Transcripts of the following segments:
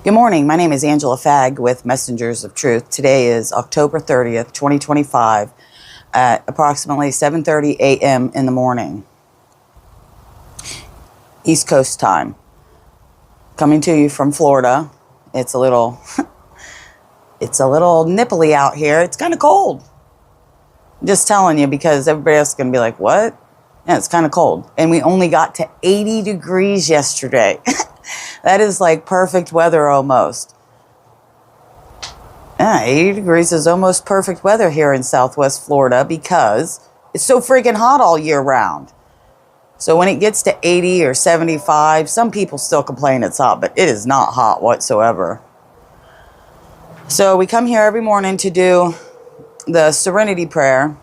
Good morning. My name is Angela Fagg with Messengers of Truth. Today is October 30th, 2025 at approximately 7:30 a.m. in the morning, East Coast time. Coming to you from Florida. It's a little nipply out here. It's kind of cold. I'm just telling you because everybody else is going to be like, "What?" Yeah, it's kind of cold. And we only got to 80 degrees yesterday. That is like perfect weather almost. Yeah, 80 degrees is almost perfect weather here in Southwest Florida because it's so freaking hot all year round. So when it gets to 80 or 75, some people still complain it's hot, but it is not hot whatsoever. So we come here every morning to do the Serenity Prayer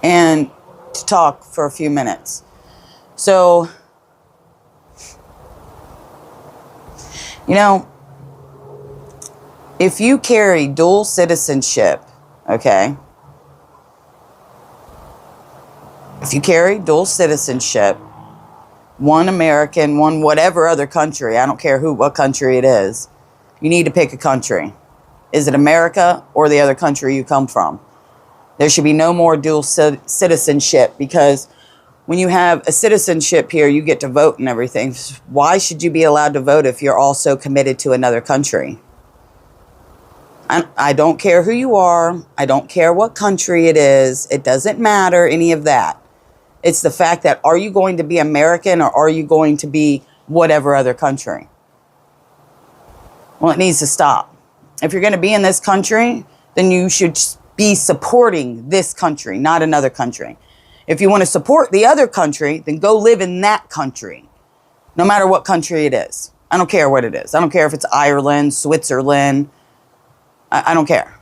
and to talk for a few minutes. So, you know, if you carry dual citizenship, okay? If you carry dual citizenship, one American, one whatever other country, I don't care what country it is, you need to pick a country. Is it America or the other country you come from? There should be no more dual citizenship because when you have a citizenship here, you get to vote and everything. Why should you be allowed to vote if you're also committed to another country? I don't care who you are. I don't care what country it is. It doesn't matter, any of that. It's the fact that are you going to be American or are you going to be whatever other country? Well, it needs to stop. If you're going to be in this country, then you should be supporting this country, not another country. If you want to support the other country, then go live in that country, no matter what country it is. I don't care what it is. I don't care if it's Ireland, Switzerland. I don't care.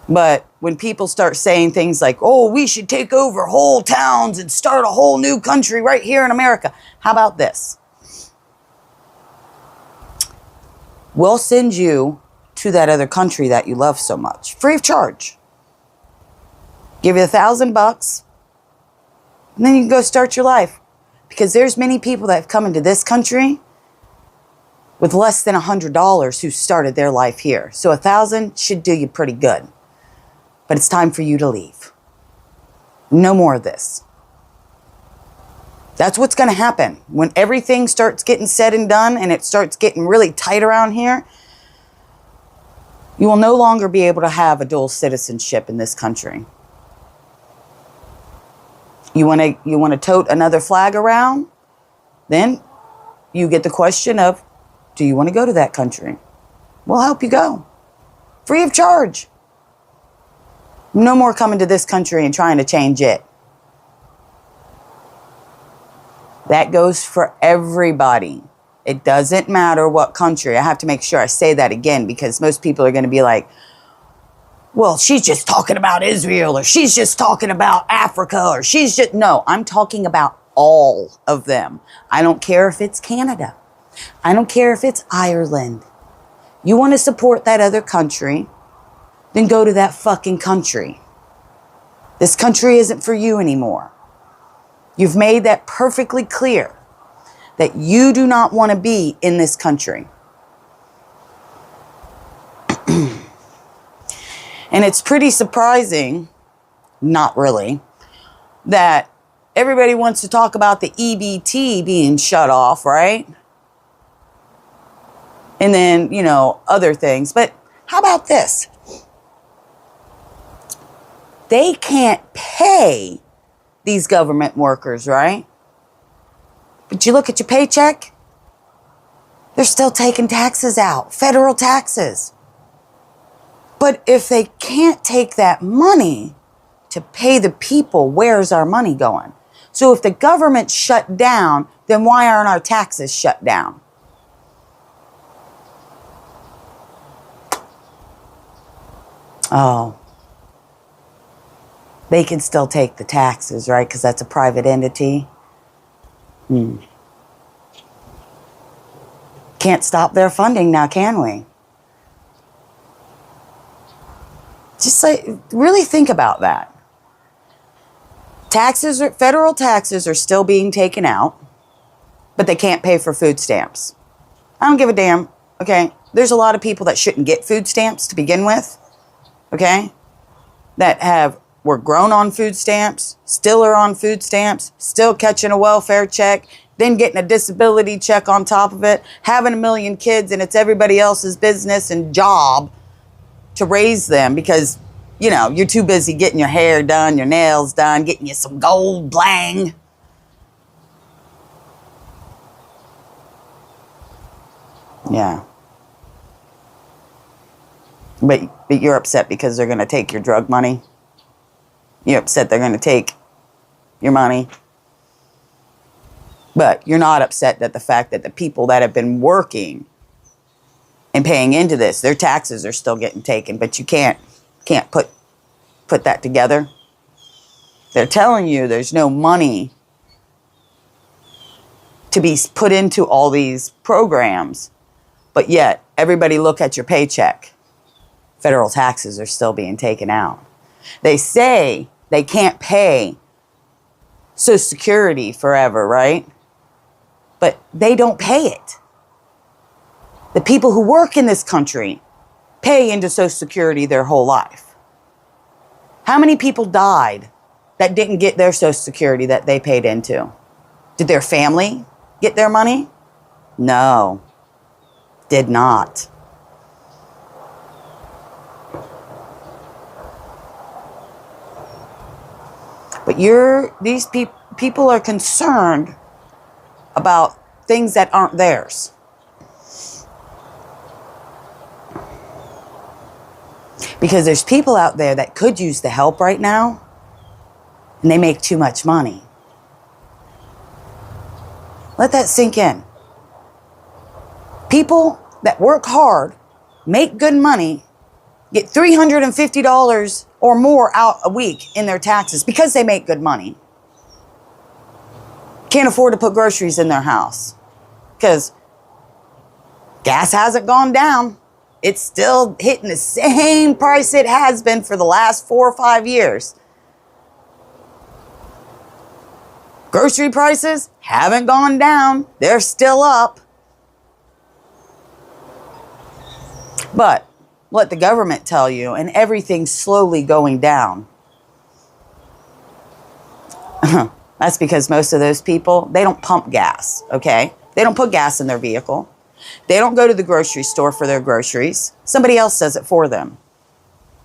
But when people start saying things like, oh, we should take over whole towns and start a whole new country right here in America. How about this? We'll send you to that other country that you love so much, free of charge. Give you $1,000, and then you can go start your life. Because there's many people that have come into this country with less than $100 who started their life here. So $1,000 should do you pretty good. But it's time for you to leave. No more of this. That's what's going to happen. When everything starts getting said and done and it starts getting really tight around here, you will no longer be able to have a dual citizenship in this country. You want to tote another flag around? Then you get the question of, do you want to go to that country? We'll help you go. Free of charge. No more coming to this country and trying to change it. That goes for everybody. It doesn't matter what country. I have to make sure I say that again because most people are going to be like, well, she's just talking about Israel or she's just talking about Africa or she's just... No, I'm talking about all of them. I don't care if it's Canada. I don't care if it's Ireland. You want to support that other country, then go to that fucking country. This country isn't for you anymore. You've made that perfectly clear that you do not want to be in this country. And it's pretty surprising, not really, that everybody wants to talk about the EBT being shut off, right? And then, you know, other things. But how about this? They can't pay these government workers, right? But you look at your paycheck, they're still taking taxes out, federal taxes. But if they can't take that money to pay the people, where's our money going? So if the government shut down, then why aren't our taxes shut down? Oh, they can still take the taxes, right? Because that's a private entity. Can't stop their funding now, can we? Just like, really think about that. Federal taxes are still being taken out, but they can't pay for food stamps. I don't give a damn. Okay. There's a lot of people that shouldn't get food stamps to begin with. Okay. That were grown on food stamps, still are on food stamps, still catching a welfare check, then getting a disability check on top of it, having a million kids, and it's everybody else's business and job to raise them because, you know, you're too busy getting your hair done, your nails done, getting you some gold bling. Yeah. But you're upset because they're going to take your drug money. You're upset they're going to take your money. But you're not upset that the fact that the people that have been working and paying into this, their taxes are still getting taken, but you can't put that together. They're telling you there's no money to be put into all these programs, but yet everybody look at your paycheck. Federal taxes are still being taken out. They say they can't pay Social Security forever, right? But they don't pay it. The people who work in this country pay into Social Security their whole life. How many people died that didn't get their Social Security that they paid into? Did their family get their money? No, did not. But these people are concerned about things that aren't theirs. Because there's people out there that could use the help right now, and they make too much money. Let that sink in. People that work hard, make good money, get $350 or more out a week in their taxes because they make good money. Can't afford to put groceries in their house because gas hasn't gone down. It's still hitting the same price it has been for the last 4 or 5 years. Grocery prices haven't gone down. They're still up. But let the government tell you, and everything's slowly going down. That's because most of those people, they don't pump gas, okay? They don't put gas in their vehicle. They don't go to the grocery store for their groceries. Somebody else does it for them.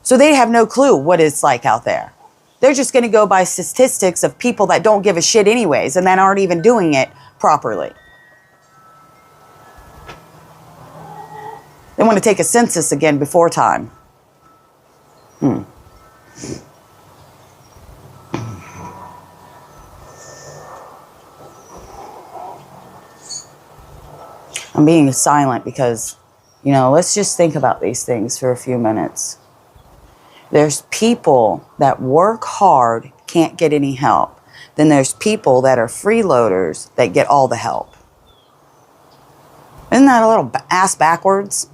So they have no clue what it's like out there. They're just going to go by statistics of people that don't give a shit anyways and that aren't even doing it properly. They want to take a census again before time. I'm being silent because, you know, let's just think about these things for a few minutes. There's people that work hard, can't get any help. Then there's people that are freeloaders that get all the help. Isn't that a little ass backwards?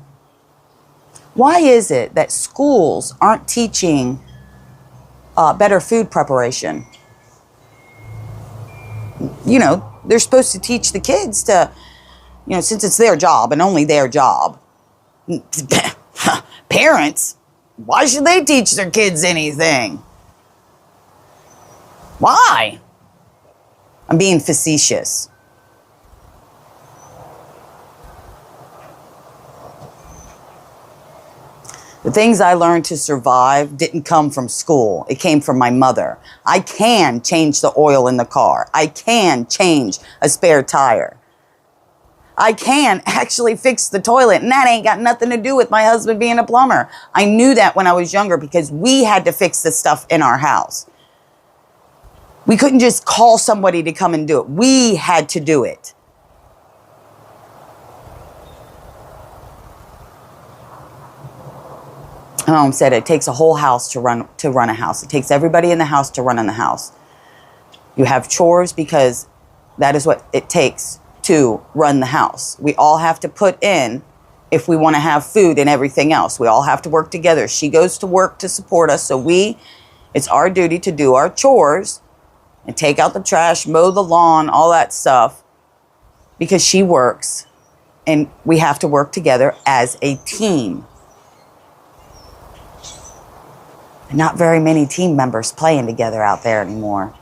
Why is it that schools aren't teaching better food preparation? You know, they're supposed to teach the kids to, you know, since it's their job and only their job. Parents, why should they teach their kids anything? Why? I'm being facetious. The things I learned to survive didn't come from school. It came from my mother. I can change the oil in the car. I can change a spare tire. I can actually fix the toilet, and that ain't got nothing to do with my husband being a plumber. I knew that when I was younger because we had to fix the stuff in our house. We couldn't just call somebody to come and do it. We had to do it. My mom said it takes a whole house to run a house. It takes everybody in the house to run in the house. You have chores because that is what it takes to run the house. We all have to put in if we want to have food and everything else. We all have to work together. She goes to work to support us, so it's our duty to do our chores and take out the trash, mow the lawn, all that stuff, because she works. And we have to work together as a team. And not very many team members playing together out there anymore.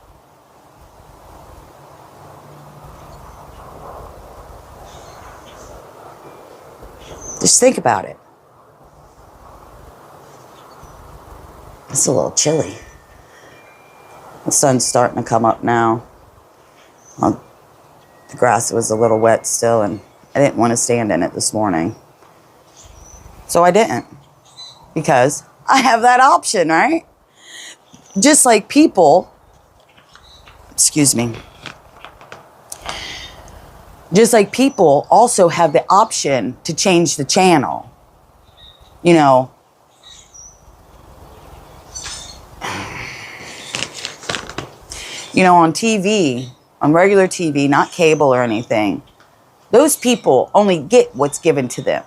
Just think about it. It's a little chilly. The sun's starting to come up now. Well, the grass was a little wet still, and I didn't want to stand in it this morning. So I didn't. Because I have that option, right? Just like people, excuse me. Just like people also have the option to change the channel. You know, on TV, on regular TV, not cable or anything, those people only get what's given to them.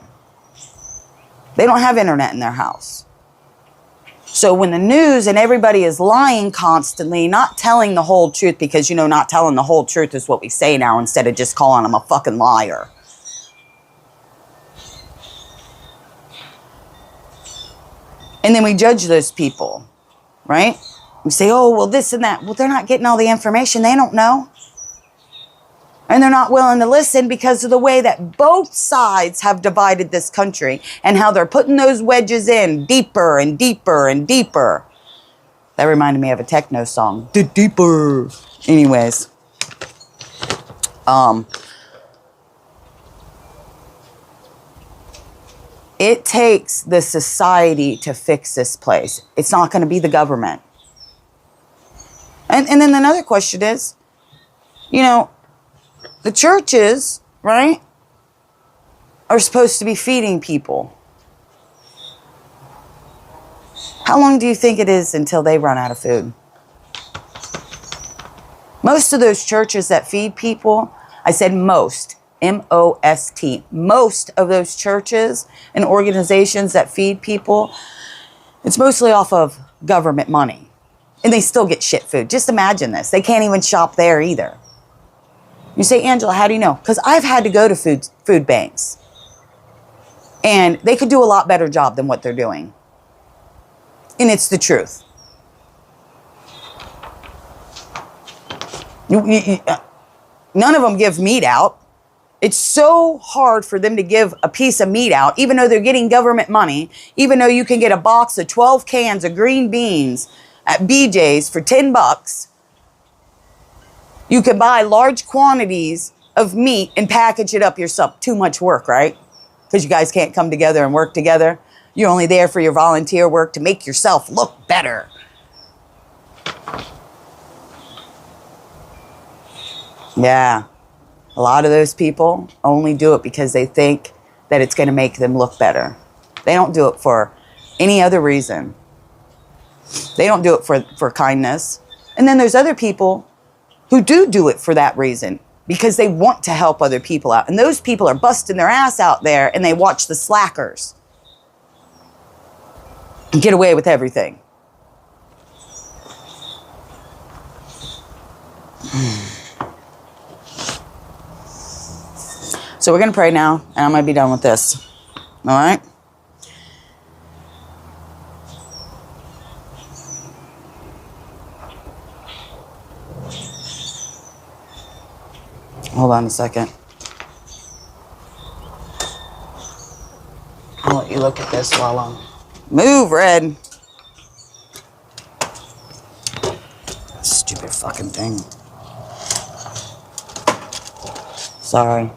They don't have internet in their house. So when the news and everybody is lying constantly, not telling the whole truth, because, not telling the whole truth is what we say now instead of just calling them a fucking liar. And then we judge those people, right? We say, oh, well, this and that. Well, they're not getting all the information. They don't know. And they're not willing to listen because of the way that both sides have divided this country and how they're putting those wedges in deeper and deeper and deeper. That reminded me of a techno song. Deeper. Anyways. It takes the society to fix this place. It's not going to be the government. And then another question is, the churches, right, are supposed to be feeding people. How long do you think it is until they run out of food? Most of those churches that feed people, I said most, M-O-S-T, most of those churches and organizations that feed people, it's mostly off of government money. And they still get shit food. Just imagine this. They can't even shop there either. You say, Angela, how do you know? Because I've had to go to food banks. And they could do a lot better job than what they're doing. And it's the truth. None of them give meat out. It's so hard for them to give a piece of meat out, even though they're getting government money, even though you can get a box of 12 cans of green beans at BJ's for $10. You can buy large quantities of meat and package it up yourself. Too much work, right? Because you guys can't come together and work together. You're only there for your volunteer work to make yourself look better. Yeah. A lot of those people only do it because they think that it's going to make them look better. They don't do it for any other reason. They don't do it for kindness. And then there's other people who do it for that reason, because they want to help other people out. And those people are busting their ass out there, and they watch the slackers and get away with everything. So we're going to pray now, and I'm going to be done with this. All right? Hold on a second. I'll let you look at this while I'm... Move, Red. Stupid fucking thing. Sorry.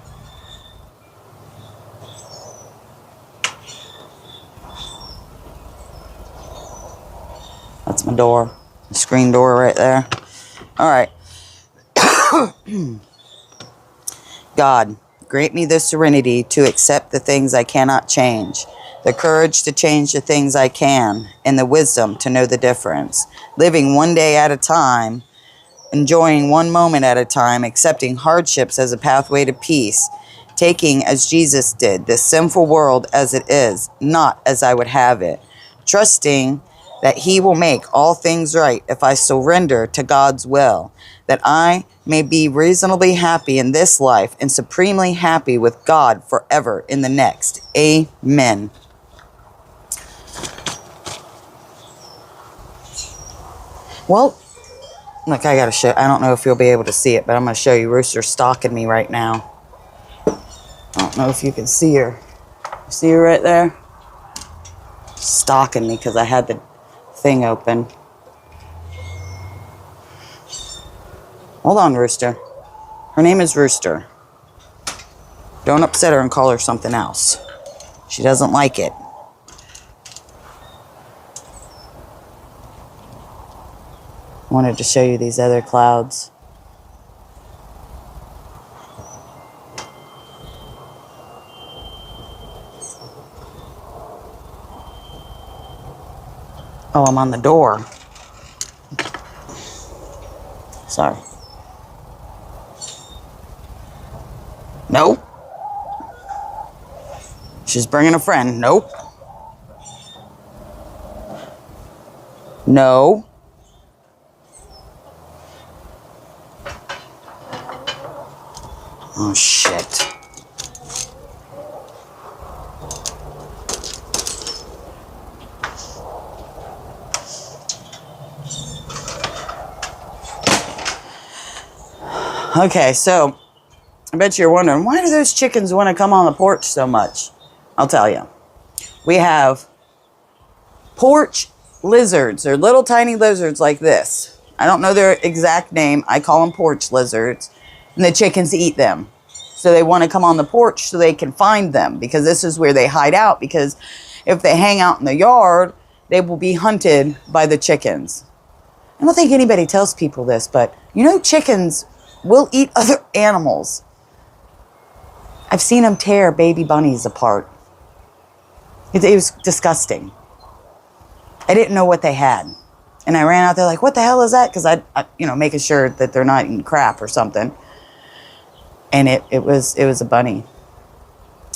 That's my door. The screen door right there. All right. God, grant me the serenity to accept the things I cannot change, the courage to change the things I can, and the wisdom to know the difference. Living one day at a time, enjoying one moment at a time, accepting hardships as a pathway to peace, taking, as Jesus did, this sinful world as it is, not as I would have it, trusting that he will make all things right if I surrender to God's will, that I may be reasonably happy in this life and supremely happy with God forever in the next. Amen. Well, look, I gotta show, I don't know if you'll be able to see it, but I'm gonna show you Rooster stalking me right now. I don't know if you can see her. See her right there? Stalking me because I had the thing open. Hold on, Rooster. Her name is Rooster. Don't upset her and call her something else. She doesn't like it. Wanted to show you these other clouds. Oh, I'm on the door. Sorry. Nope. She's bringing a friend. Nope. No. Oh, shit. Okay, so I bet you're wondering, why do those chickens want to come on the porch so much? I'll tell you. We have porch lizards. They're little tiny lizards like this. I don't know their exact name. I call them porch lizards. And the chickens eat them. So they want to come on the porch so they can find them, because this is where they hide out. Because if they hang out in the yard, they will be hunted by the chickens. I don't think anybody tells people this, but you know, chickens will eat other animals. I've seen them tear baby bunnies apart. It was disgusting. I didn't know what they had. And I ran out there like, what the hell is that? Because I making sure that they're not eating crap or something. And it was a bunny.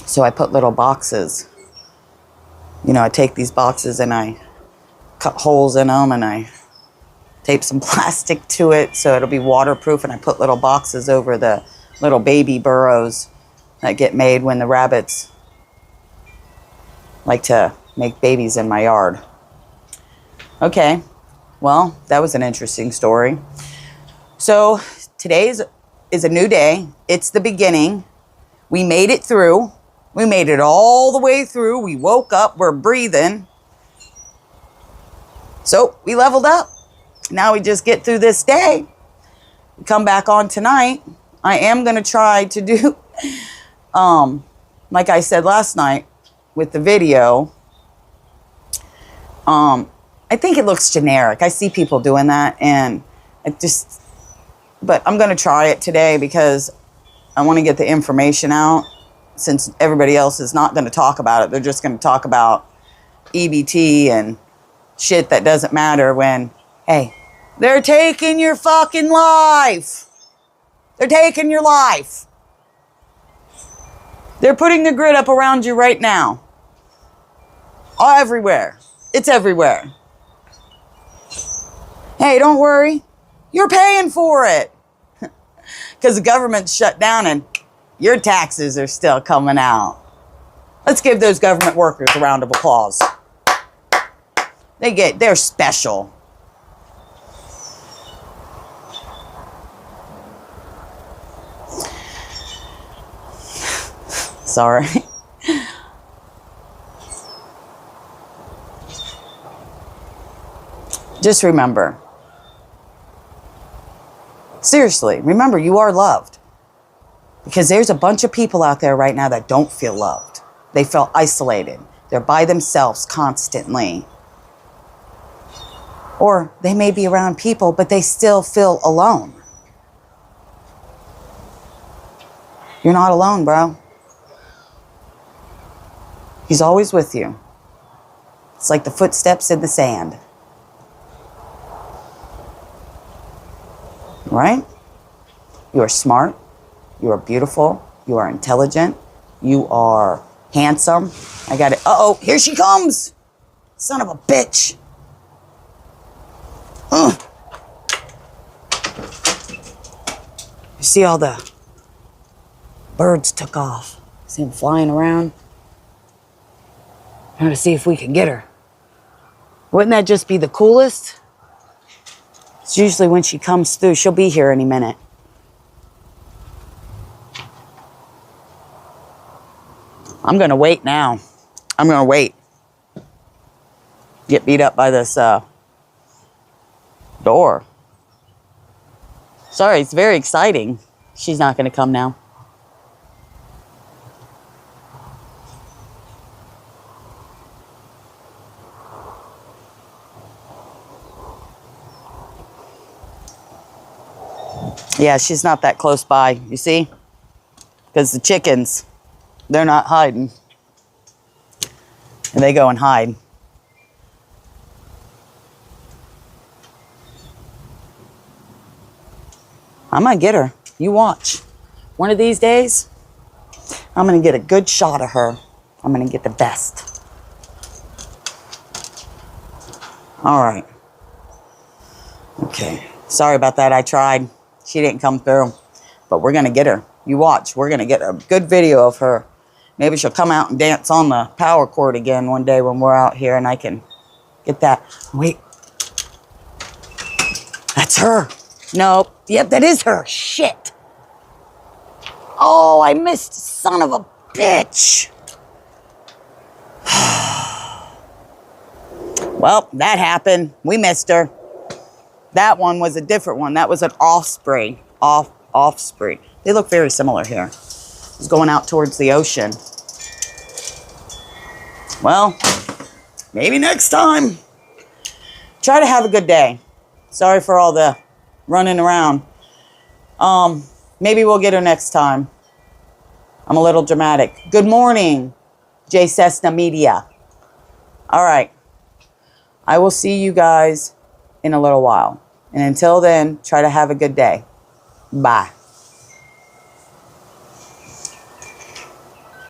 So I put little boxes. I take these boxes and I cut holes in them and I tape some plastic to it so it'll be waterproof, and I put little boxes over the little baby burrows that get made when the rabbits like to make babies in my yard. Okay, well, that was an interesting story. So today is a new day. It's the beginning. We made it through. We made it all the way through. We woke up. We're breathing. So we leveled up. Now we just get through this day. We come back on tonight. I am going to try to do, like I said last night with the video, I think it looks generic. I see people doing that, and but I'm going to try it today because I want to get the information out, since everybody else is not going to talk about it. They're just going to talk about EBT and shit that doesn't matter when, hey, they're taking your fucking life. They're taking your life. They're putting the grid up around you right now. All everywhere. It's everywhere. Hey, don't worry. You're paying for it. Because the government's shut down and your taxes are still coming out. Let's give those government workers a round of applause. They're special. Sorry. Just remember. Seriously, remember, you are loved. Because there's a bunch of people out there right now that don't feel loved. They feel isolated. They're by themselves constantly. Or they may be around people, but they still feel alone. You're not alone, bro. He's always with you. It's like the footsteps in the sand. Right? You are smart. You are beautiful. You are intelligent. You are handsome. I got it. Uh-oh, here she comes. Son of a bitch. You see all the birds took off. See them flying around? I'm gonna see if we can get her. Wouldn't that just be the coolest? It's usually when she comes through. She'll be here any minute. I'm gonna wait now. I'm gonna wait. Get beat up by this door. Sorry, it's very exciting. She's not gonna come now. Yeah, she's not that close by, you see? Because the chickens, they're not hiding. And they go and hide. I'm gonna get her. You watch. One of these days, I'm gonna get a good shot of her. I'm gonna get the best. All right. Okay. Sorry about that. I tried. She didn't come through. But we're gonna get her. You watch. We're gonna get a good video of her. Maybe she'll come out and dance on the power cord again one day when we're out here and I can get that. Wait. That's her. Nope. Yep, that is her. Shit. Oh, I missed. Son of a bitch. Well, that happened. We missed her. That one was a different one. That was an offspring. Offspring. They look very similar here. It's going out towards the ocean. Well, maybe next time. Try to have a good day. Sorry for all the running around. Maybe we'll get her next time. I'm a little dramatic. Good morning, J. Cessna Media. All right. I will see you guys in a little while. And until then, try to have a good day. Bye.